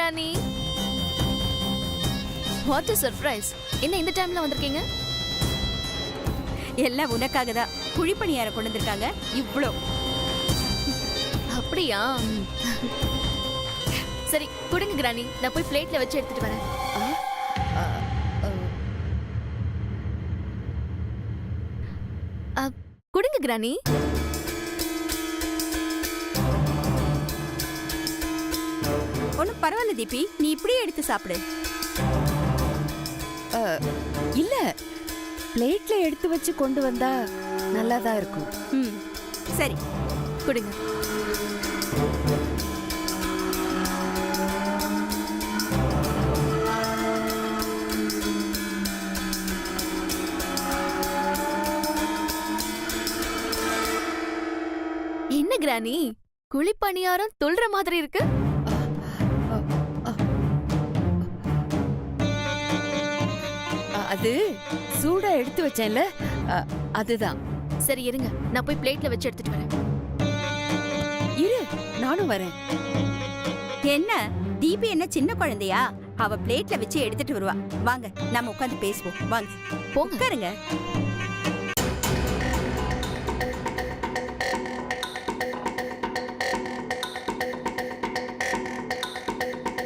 Granny. What a surprise. என்ன இந்த டைம்ல வந்திருக்கீங்க? எல்லாம் உனக்காக தான். குழிப்பணியாரம் கொண்டு வந்திருக்காங்க. இவ்ளோ. அப்படியா? சரி கொடுங்க கிரானி, நான் போய் பிளேட்ல வச்சு எடுத்துட்டு வரேன். கொடுங்க கிரானி. ஒன்னும் பரவாயில்ல தீபி, நீ இப்படியே எடுத்து சாப்பிடு. இல்ல, பிளேட்ல எடுத்து வச்சு கொண்டு வந்தா நல்லாதான் இருக்கும். சரி கொடுங்க. என்ன கிரானி, குழிப்பணியாரம் தொல்ற மாதிரி இருக்கு? அது சூடா எடுத்து வச்சேன்ல, அதுதான். சரி இருங்க, நான் போய் பிளேட்ல வச்சு எடுத்துட்டு வரேன். இரு, நானும் வரேன். என்ன தீபி என்ன சின்ன குழந்தையா? அவ பிளேட்ல வச்சு எடுத்துட்டு வருவா. வாங்க நம்ம உட்கார்ந்து பேசுவோம். வாங்க போங்க. உட்காருங்க.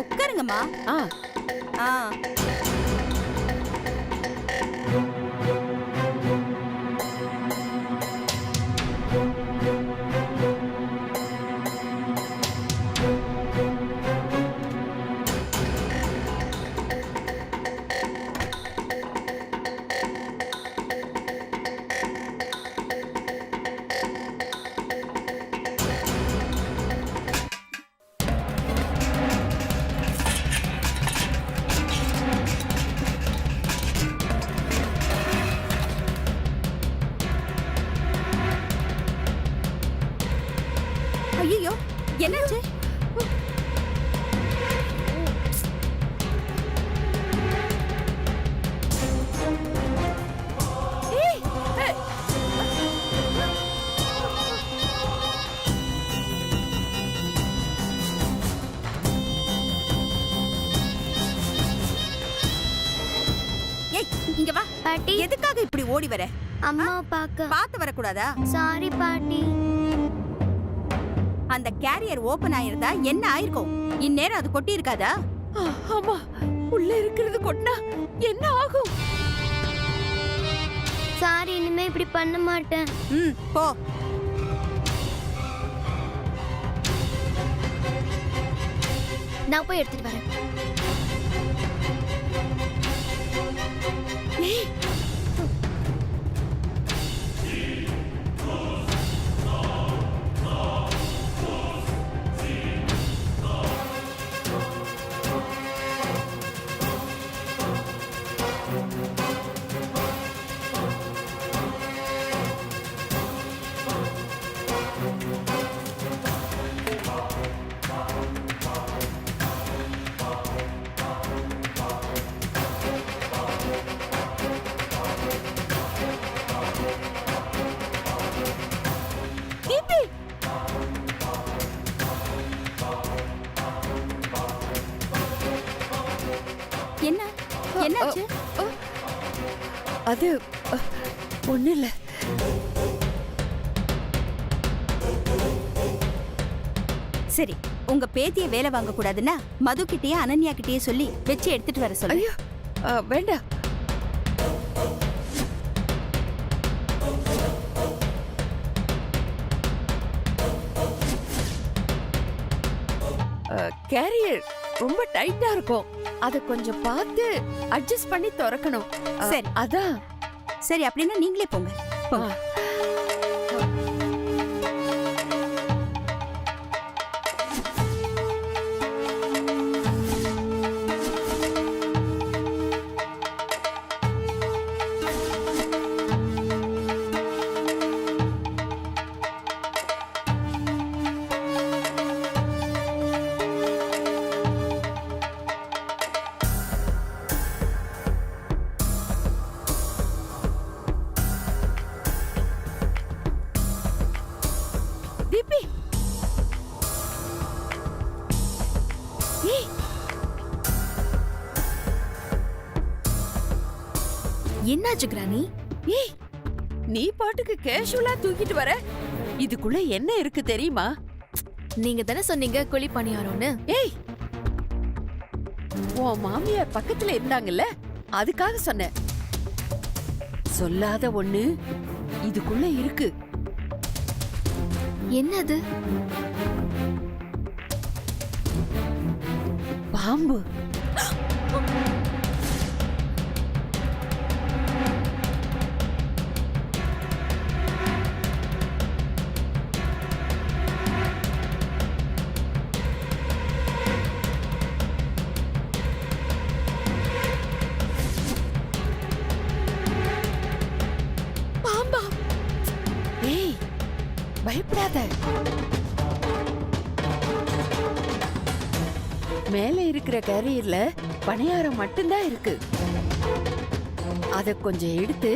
உட்காருங்கம்மா. ஆ ஆ ஐயோ, என்னாச்சு? ஏய், இங்க வா. பாட்டி, எதுக்காக இப்படி ஓடி வர? அம்மா பாக்க. பார்த்து வரக்கூடாதா? சாரி பாட்டி. அந்த கேரியர் ஓபன் ஆயிருந்தா என்ன ஆயிருக்கும்? இந்நேரம் அது கொட்டி இருக்காதா? ஆமா, உள்ள இருக்கிறது கொட்டினா என்ன ஆகும்? சாரி, இனிமே இப்படி பண்ண மாட்டேன். போ. நான் போய் எடுத்துட்டு வரேன். என்ன என்னாச்சு? அது ஒண்ணு இல்ல. சரி, உங்க பேத்திய வேலை வாங்க கூடாதுன்னா மது கிட்டயே அனன்யா கிட்டயே சொல்லி வச்சு எடுத்துட்டு வர சொல்லு. ஐயோ, வேண்டாம். கேரியர் ரொம்ப டைட்டா இருக்கும். அத கொஞ்சம் பார்த்து அட்ஜஸ்ட் பண்ணி திறக்கணும். சரி. அதான். சரி, அப்படின்னா நீங்களே போங்க. போங்க. தீபி, ஏய், என்னாச்சு கிரானி? ஏய், நீ பாட்டுக்கு கேஷுவலா தூக்கிட்டு வர. இதுக்குள்ள என்ன இருக்கு தெரியுமா? நீங்க தானே சொன்னீங்க குழி பணியாரம்னு. ஏய், உன் மாமியார் பக்கத்துல இருந்தாங்கல்ல, அதுக்காக சொன்னேன். சொல்லாத ஒண்ணு இதுக்குள்ள இருக்கு. என்னது? பாம்பு. பாம்பா? ஏய், பயப்படாத. மேல இருக்கிற கேரியர்ல பணியாரம் மட்டும்தான் இருக்கு. அத கொஞ்சம் எடுத்து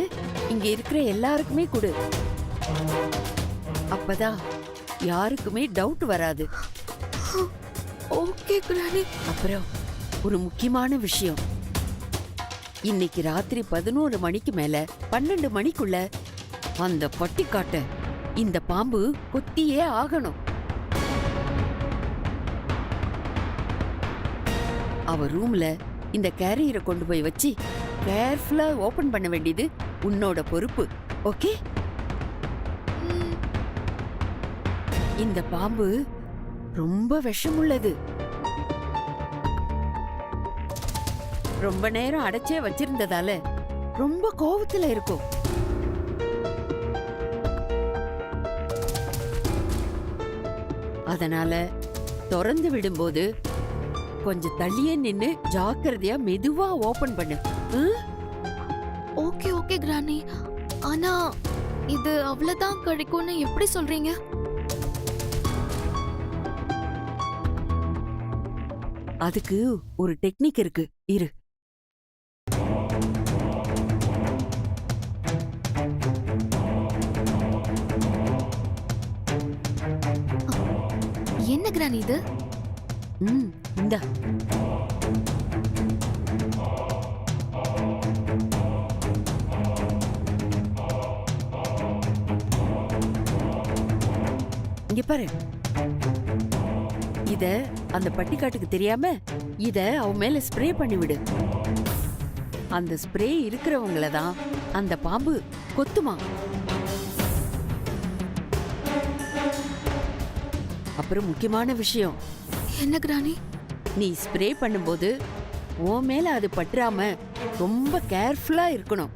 இங்க இருக்கிற எல்லாருக்குமே கொடு. அப்பதான் யாருக்குமே டவுட் வராது. Okay granny. அப்புறம் ஒரு முக்கியமான விஷயம். இன்னைக்கு ராத்திரி 11 மணிக்கு மேல 12 மணிக்குள்ள அந்த பட்டிக்காட்ட இந்த பாம்பு கொத்தியே ஆகணும். அவ ரூம்ல இந்த கேரியரை கொண்டு போய் வச்சு கேர்ஃபுல்லா ஓபன் பண்ண வேண்டியது உன்னோட பொறுப்பு. ஓகே? இந்த பாம்பு ரொம்ப விஷமுள்ளது. ரொம்ப நேரம் அடைச்சே வச்சிருந்ததால ரொம்ப கோவத்துல இருக்கும். அதனால திறந்து விடும்போது கொஞ்சம் தள்ளியே நின்னு ஜாக்கிரதையா மெதுவா ஓபன் பண்ணு. Okay okay granny. ஆனா இது அவ்வளவுதான் கிடைக்கும்னு எப்படி சொல்றீங்க? அதுக்கு ஒரு டெக்னிக் இருக்கு, இரு. என்ன கிரானி இது? இந்தா. இங்க பாரு. இத அந்த பட்டிக்காட்டுக்கு தெரியாம இத அவ மேல ஸ்ப்ரே பண்ணிவிடு. அந்த ஸ்ப்ரே இருக்கிறவங்கள தான் அந்த பாம்பு கொத்துமா. அப்புறம் முக்கியமான விஷயம். என்ன கிரானி? நீ ஸ்ப்ரே பண்ணும்போது உன் மேல அது பற்றாம ரொம்ப கேர்ஃபுல்லா இருக்கணும்.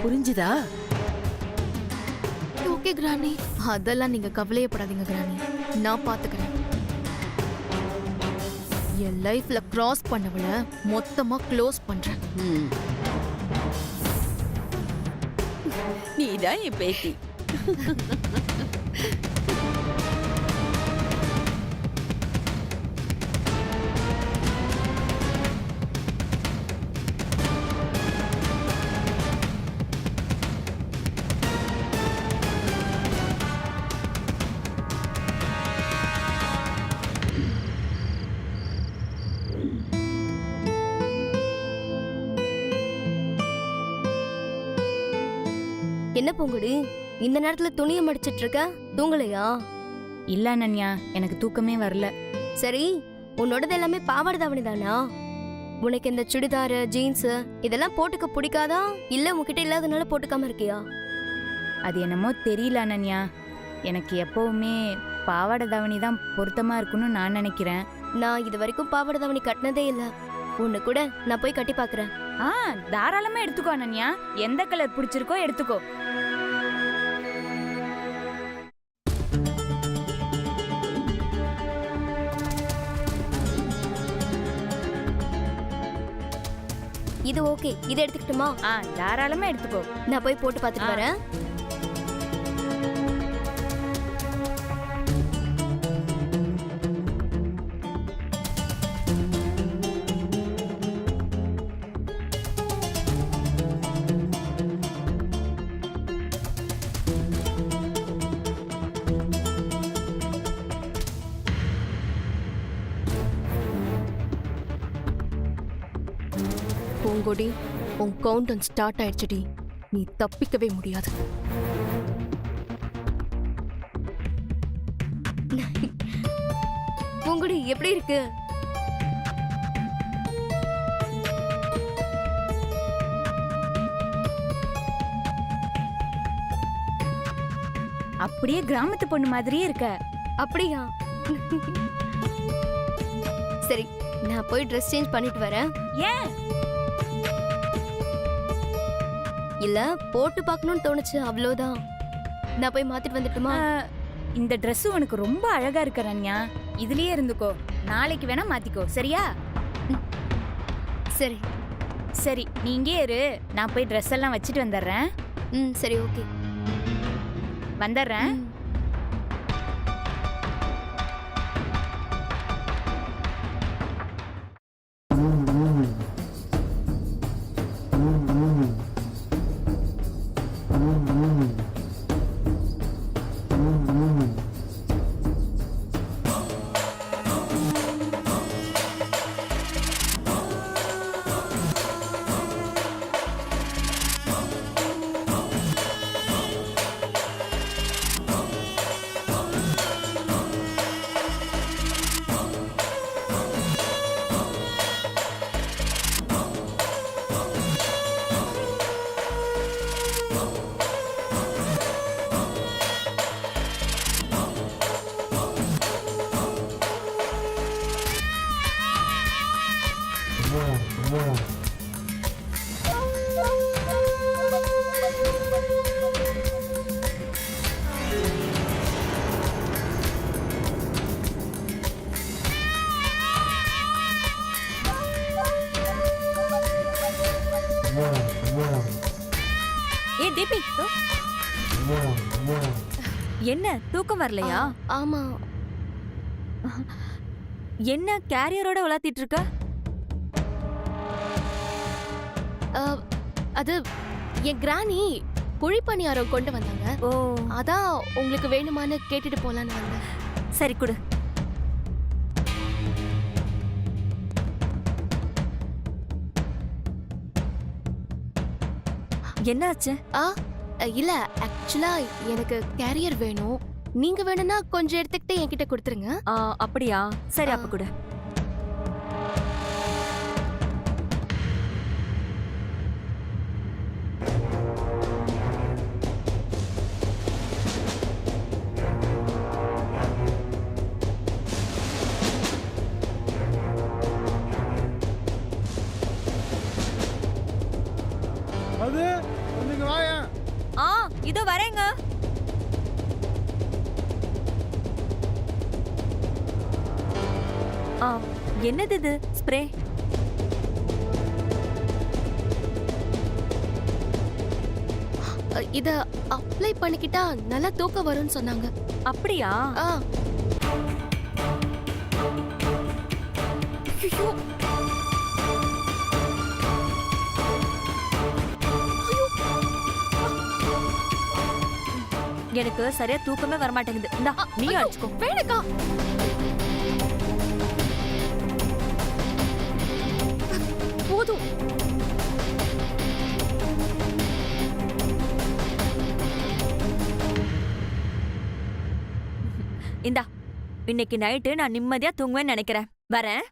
புரிஞ்சுதா? Okay granny. அதெல்லாம் நீங்க கவலையப்படாதீங்க கிரானி. நான் பாத்துக்கிறேன். என் லைஃப்ல கிராஸ் பண்ணவள மொத்தமா க்ளோஸ் பண்றேன். நீதான் என் பேத்தி. என்ன பூங்குடி இந்த நேரத்துல துணியை மடிச்சிட்டு இருக்க? தூங்கலையா? இல்ல அனன்யா, எனக்கு தூக்கமே வரல. சரி, உன்னோடது எல்லாமே பாவாடை தாவணி தானா? உனக்கு இந்த சுடிதாரு ஜீன்ஸ் இதெல்லாம் போட்டுக்க பிடிக்காதா, இல்ல உன்கிட்ட இல்லாதனால போட்டுக்காம இருக்கியா? அது என்னமோ தெரியல அனன்யா, எனக்கு எப்பவுமே பாவாடை தாவணி தான் பொருத்தமா இருக்குன்னு நான் நினைக்கிறேன். நான் இது வரைக்கும் பாவாடை தாவணி கட்டினதே இல்ல. உன்னை கூட நான் போய் கட்டி பாக்குறேன். தாராளமா எடுத்துக்கோ அனன்யா, எந்த கலர் பிடிச்சிருக்கோ எடுத்துக்கோ. இது ஓகே, இதை எடுத்துக்கிட்டுமா? தாராளமா எடுத்துக்கோ. நான் போய் போட்டு பார்த்துட்டு வரேன். பூங்கொடி, உன் கவுண்டன் ஸ்டார்ட் ஆயிடுச்சுடி. நீ தப்பிக்கவே முடியாது. பூங்குடி எப்படி இருக்கு? அப்படியே கிராமத்து பொண்ணு மாதிரியே இருக்க. அப்படியா? சரி, நான் போய் ட்ரெஸ் சேஞ்ச் பண்ணிட்டு வரேன். ஏன்? இல்ல போட்டு பார்க்கணும்னு தோணுச்சு, அவ்வளவுதான். நான் போய் மாத்திட்டு வந்துட்டுமா? இந்த Dress உனக்கு ரொம்ப அழகா இருக்கு ரன்யா. இதுலயே இருந்துக்கோ, நாளைக்கு வேணா மாத்திக்கோ, சரியா? சரி சரி, நீ இங்கே இரு, நான் போய் Dress எல்லாம் வச்சுட்டு வந்துடுறேன். சரி ஓகே. வந்துடுறேன். ஏ தீபி, என்ன தூக்கம் வரலையா? ஆமா. என்ன கேரியரோட உலாத்திட்டு இருக்க? அது என் கிராணி குழிப்பணியாரம் கொண்டு வந்தாங்க. ஓ, அதான் உங்களுக்கு வேணுமான்னு கேட்டுட்டு போலான்னு வந்தேன். சரி குடு. என்னாச்சு? இல்ல, ஆக்சுவலா எனக்கு கேரியர் வேணும். நீங்க வேணும்னா கொஞ்சம் எடுத்துக்கிட்டு என்கிட்ட கொடுத்துருங்க. அப்படியா? சரி, அப்ப குடு. அது நீங்க வாயா. இதோ வரேங்க. என்னது இது? ஸ்ப்ரே? இத அப்ளை பண்ணிக்கிட்டா நல்லா தூக்கம் வரும்னு சொன்னாங்க. அப்படியா? ஐயோ! எனக்கு சரியா தூக்கமே வர மாட்டேங்குது. இந்தா நீ அடிச்சுக்கோ. வேணக்கா. போதும். இந்தா, இன்னைக்கு நைட்டு நான் நிம்மதியா தூங்குவேன்னு நினைக்கிறேன். வரேன்.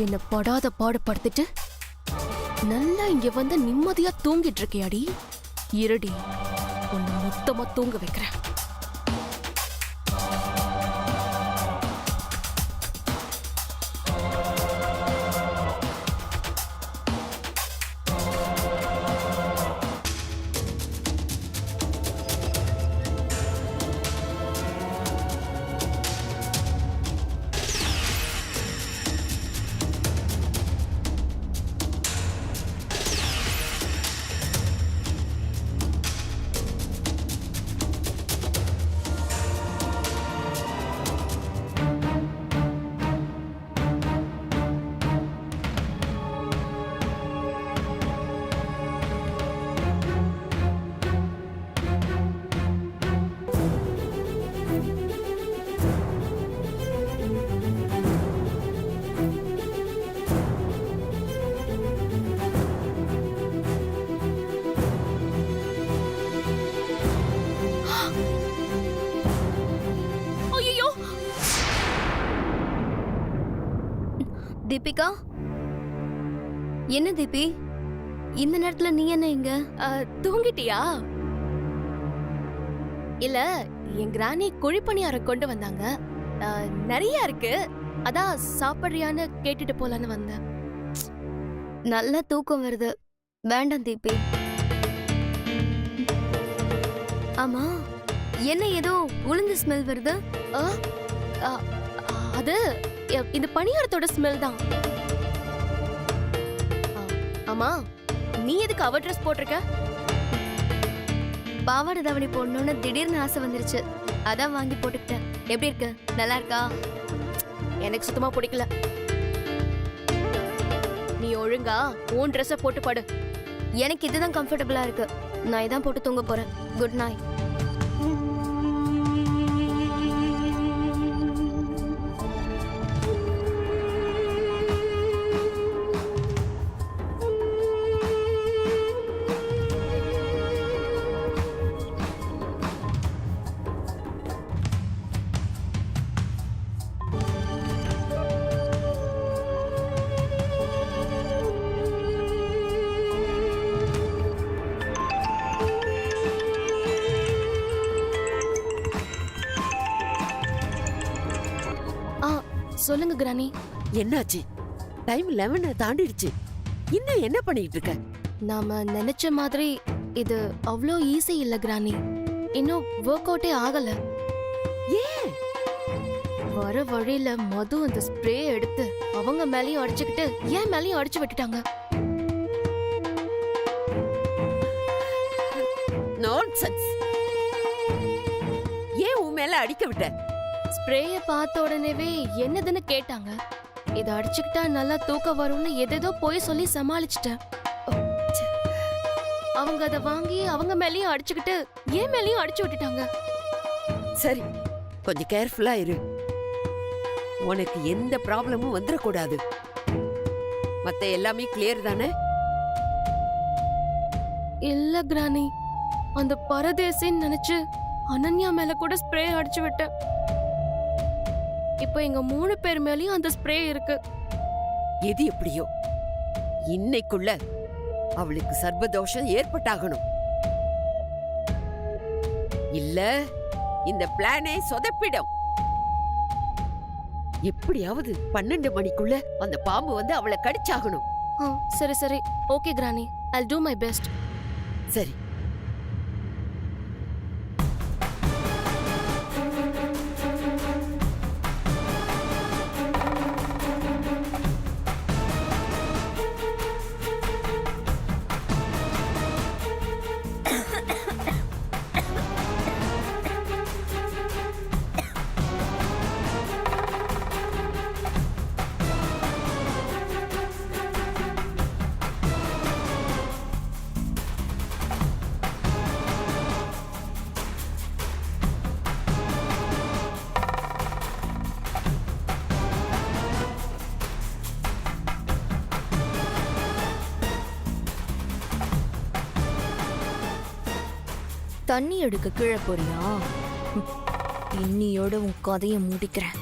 என்ன படாத பாடுபடுத்திட்டு நல்லா இங்க வந்து நிம்மதியா தூங்கிட்டு இருக்கியாடி? இருடி, உன்னை மொத்தமா தூங்க வைக்கிறேன். ஐயோ, தீபிகா, என்ன தீபி இந்த நேரத்துல நீ என்ன இங்க? தூங்கிட்டியா? இல்ல, என் கிராணி குழிப்பணியாரம் கொண்டு வந்தாங்க. நிறைய இருக்கு, அதான் சாப்பிடுறியான்னு கேட்டுட்டு போலான்னு வந்தேன். நல்ல தூக்கம் வருது. வேண்டாம் தீபி. ஆமா, என்ன ஏதோ உளுந்து ஸ்மெல் வருது? ஆ, ஆ, அது இந்த பணியாரத்தோட ஸ்மெல் தான். ஆமா, நீ எதுக்கு அவ ட்ரெஸ் போட்டிருக்க? பாவாடை தாவணி போடணும்னு திடீர்னு ஆசை வந்துருச்சு, அதான் வாங்கி போட்டுக்கிட்டேன். எப்படி இருக்கு? நல்லா இருக்கா? எனக்கு சுத்தமா பிடிக்கல. நீ ஒழுங்கா உன் ட்ரெஸ்ஸ போட்டு படு. எனக்கு இதுதான் கம்ஃபர்டபுளா இருக்கு. நான் இதான் போட்டு தூங்க போறேன். Good night. சொல்லுங்க கிரானி. என்னாச்சு? டைம் 11 தாண்டிடுச்சு. இன்னும் என்ன பண்ணிட்டு இருக்க? நாம நினைச்ச மாதிரி இது அவ்வளோ ஈஸி இல்ல கிரானி. இன்னும் ஒர்க் அவுட்டே ஆகல. ஏன்? வர வழியில மது அந்த ஸ்ப்ரே எடுத்து அவங்க மேலயும் அடிச்சுக்கிட்டு ஏன் மேலயும் அடிச்சு விட்டுட்டாங்க. நான்சென்ஸ். ஏன் உன் மேல அடிக்க விட்ட? ஸ்ப்ரேய பார்த்த உடனேவே என்னதுன்னு கேட்டாங்க. இத அடிச்சுக்கிட்டா நல்லா தூக்கம் வரும்னு எதேதோ போய் சொல்லி சமாளிச்சிட்டேன். அவங்க அத வாங்கி அவங்க மேலயும் அடிச்சுக்கிட்டு ஏன் மேலயும் அடிச்சு விட்டுட்டாங்க. சரி, கொஞ்சம் கேர்ஃபுல்லா இரு. உனக்கு எந்த ப்ராப்ளமும் வந்துடக்கூடாது. மத்த எல்லாமே கிளியர் தானே? இல்ல கிரானி, அந்த பரதேசின்னு நினைச்சு அனன்யா மேல கூட ஸ்ப்ரே அடிச்சு விட்டேன். இப்போ எங்க 3 பேர் மேலயும் அந்த ஸ்ப்ரே இருக்கு. எது எப்படியோ இன்னைக்குள்ள அவளுக்கு சர்வதோஷம் ஏற்பட்டாகணும். இல்ல இந்த பிளானே சொதப்பிடும். எப்படியாவது 12 மணிக்குள்ள அந்த பாம்பு வந்து அவளை கடிச்சாகணும். சரி சரி, okay granny, I'll do my best. சரி. தண்ணி எடுக்க கீழே போறியா? இன்னியோட உன் கதையை முடிக்கிறேன்.